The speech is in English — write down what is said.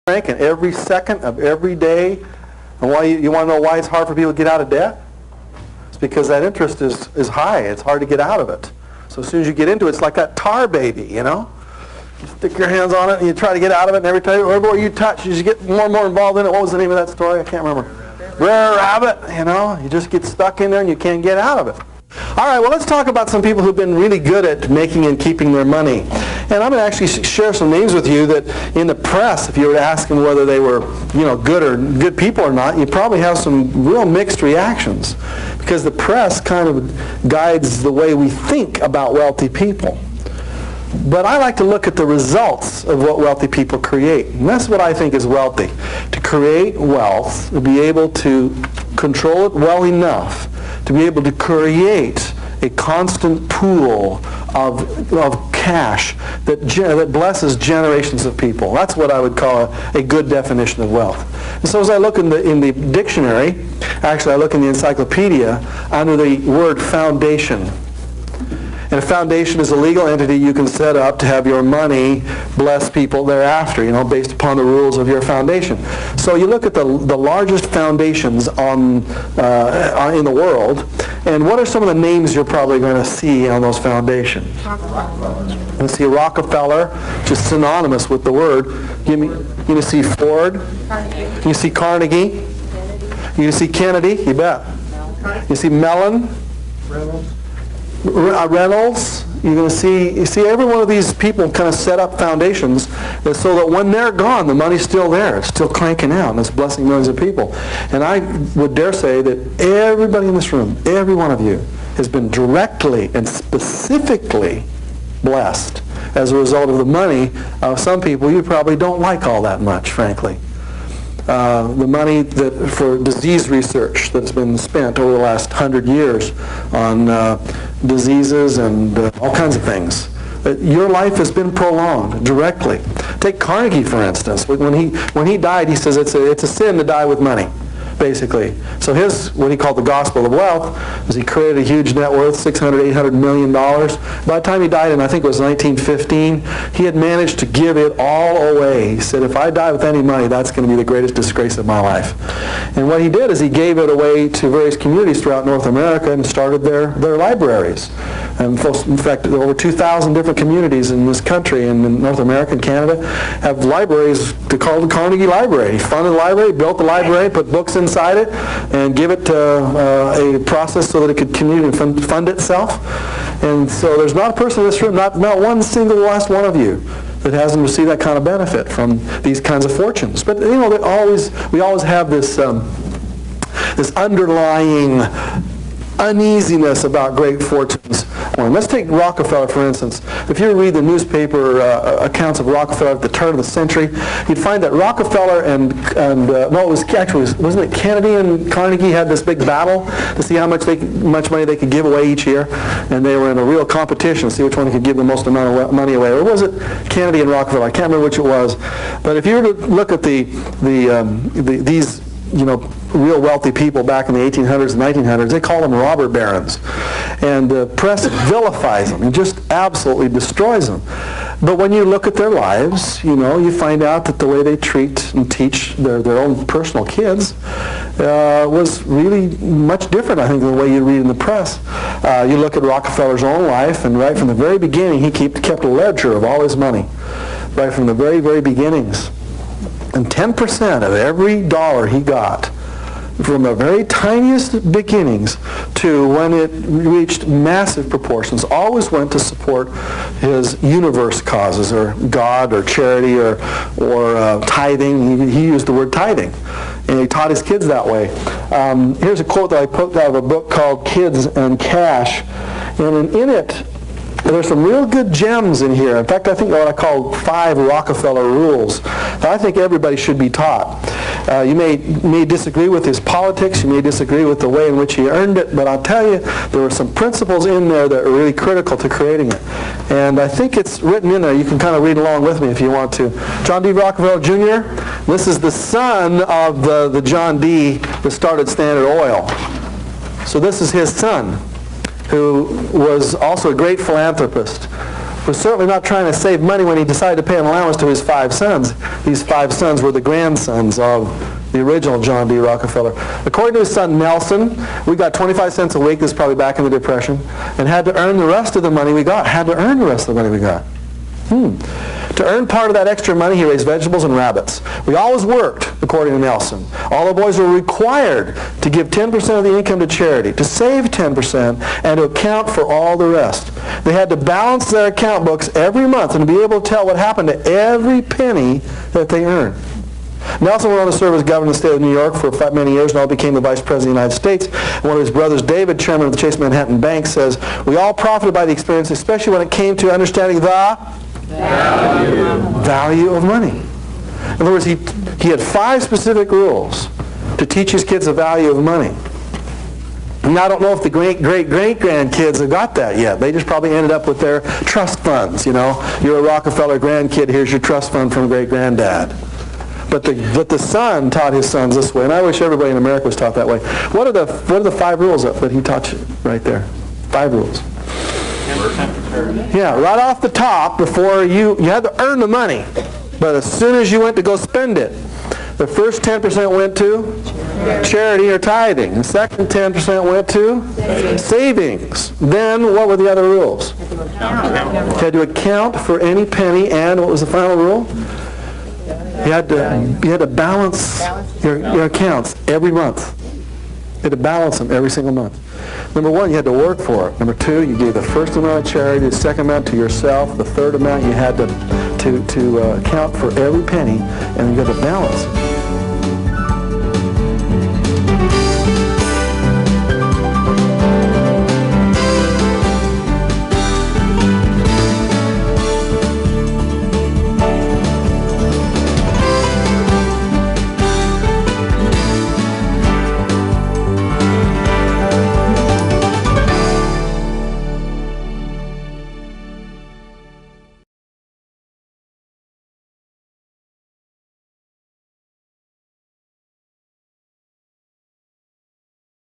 and every second of every day. And why you want to know why it's hard for people to get out of debt? It's because that interest is high. It's hard to get out of it. So as soon as you get into it, it's like that tar baby, you know? You stick your hands on it and you try to get out of it, and every time, everywhere you touch, you just get more and more involved in it. What was the name of that story? I can't remember. Rare Rabbit, you know? You just get stuck in there and you can't get out of it. All right, well, let's talk about some people who've been really good at making and keeping their money. And I'm going to actually share some names with you that in the press, if you were to ask them whether they were, you know, good people or not, you probably have some real mixed reactions, because the press kind of guides the way we think about wealthy people. But I like to look at the results of what wealthy people create. And that's what I think is wealthy. To create wealth, to be able to control it well enough, to be able to create a constant pool of cash that blesses generations of people. That's what I would call a good definition of wealth. And so as I look in the dictionary, actually I look in the encyclopedia under the word foundation. And a foundation is a legal entity you can set up to have your money bless people thereafter, you know, based upon the rules of your foundation. So you look at the largest foundations in the world, and what are some of the names you're probably going to see on those foundations? You see Rockefeller, which is synonymous with the word. You see Ford. You see Carnegie. You see Kennedy, you bet. You see Mellon. Reynolds. You're going to see every one of these people kind of set up foundations so that when they're gone, the money's still there. It's still cranking out, and it's blessing millions of people. And I would dare say that everybody in this room, every one of you, has been directly and specifically blessed as a result of the money of some people you probably don't like all that much, frankly. The money for disease research that's been spent over the last 100 years on diseases and all kinds of things. Your life has been prolonged directly. Take Carnegie, for instance. When he died, he says it's a sin to die with money, basically. So what he called the gospel of wealth was he created a huge net worth, $600–800 million. By the time he died in, I think it was 1915, he had managed to give it all away. He said, if I die with any money, that's going to be the greatest disgrace of my life. And what he did is he gave it away to various communities throughout North America and started their libraries. And in fact, over 2,000 different communities in this country and in North America and Canada have libraries called the Carnegie Library. He funded the library, built the library, put books inside it, and give it a process so that it could continue to fund itself. And so there's not a person in this room, not one single last one of you, that hasn't received that kind of benefit from these kinds of fortunes. But you know, we always have this underlying uneasiness about great fortunes. Let's take Rockefeller, for instance. If you read the newspaper accounts of Rockefeller at the turn of the century, you'd find that Rockefeller wasn't it Kennedy and Carnegie had this big battle to see how much money they could give away each year, and they were in a real competition to see which one could give the most amount of money away. Or was it Kennedy and Rockefeller? I can't remember which it was. But if you were to look at these real wealthy people back in the 1800s and 1900s, they call them robber barons. And the press vilifies them and just absolutely destroys them. But when you look at their lives, you find out that the way they treat and teach their own personal kids was really much different, I think, than the way you read in the press. You look at Rockefeller's own life, and right from the very beginning, he kept a ledger of all his money, right from the very, very beginnings. And 10% of every dollar he got, from the very tiniest beginnings to when it reached massive proportions, always went to support his universe causes, or God, or charity, or tithing. He used the word tithing, and he taught his kids that way. Here's a quote that I put out of a book called Kids and Cash, and in it, there's some real good gems in here. In fact, I think what I call 5 Rockefeller rules that I think everybody should be taught. You may disagree with his politics, you may disagree with the way in which he earned it, but I'll tell you, there were some principles in there that are really critical to creating it. And I think it's written in there. You can kind of read along with me if you want to. John D. Rockefeller Jr., this is the son of the John D. that started Standard Oil. So this is his son, who was also a great philanthropist, was certainly not trying to save money when he decided to pay an allowance to his 5 sons. These 5 sons were the grandsons of the original John D. Rockefeller. According to his son Nelson, we got 25 cents a week. This is probably back in the Depression. And had to earn the rest of the money we got. Had to earn the rest of the money we got. To earn part of that extra money, he raised vegetables and rabbits. We always worked, according to Nelson. All the boys were required to give 10% of the income to charity, to save 10%, and to account for all the rest. They had to balance their account books every month and be able to tell what happened to every penny that they earned. Nelson went on to serve as governor of the state of New York for many years and all became the vice president of the United States. And one of his brothers, David, chairman of the Chase Manhattan Bank, says, "We all profited by the experience, especially when it came to understanding the value of money." In other words, he had 5 specific rules to teach his kids the value of money. And I don't know if the great-great-great-grandkids have got that yet. They just probably ended up with their trust funds, you know. You're a Rockefeller grandkid, here's your trust fund from great-granddad. But the son taught his sons this way, and I wish everybody in America was taught that way. What are the 5 rules that he taught you right there? 5 rules. Yeah, right off the top, before you had to earn the money, but as soon as you went to go spend it, the first 10% went to charity or tithing. The second 10% went to savings. Then what were the other rules? You had to account for any penny, and what was the final rule? You had to balance your accounts every month. You had to balance them every single month. Number 1, you had to work for it. Number 2, you gave the first amount of charity, the second amount to yourself, the third amount you had to account for every penny, and you had to balance it.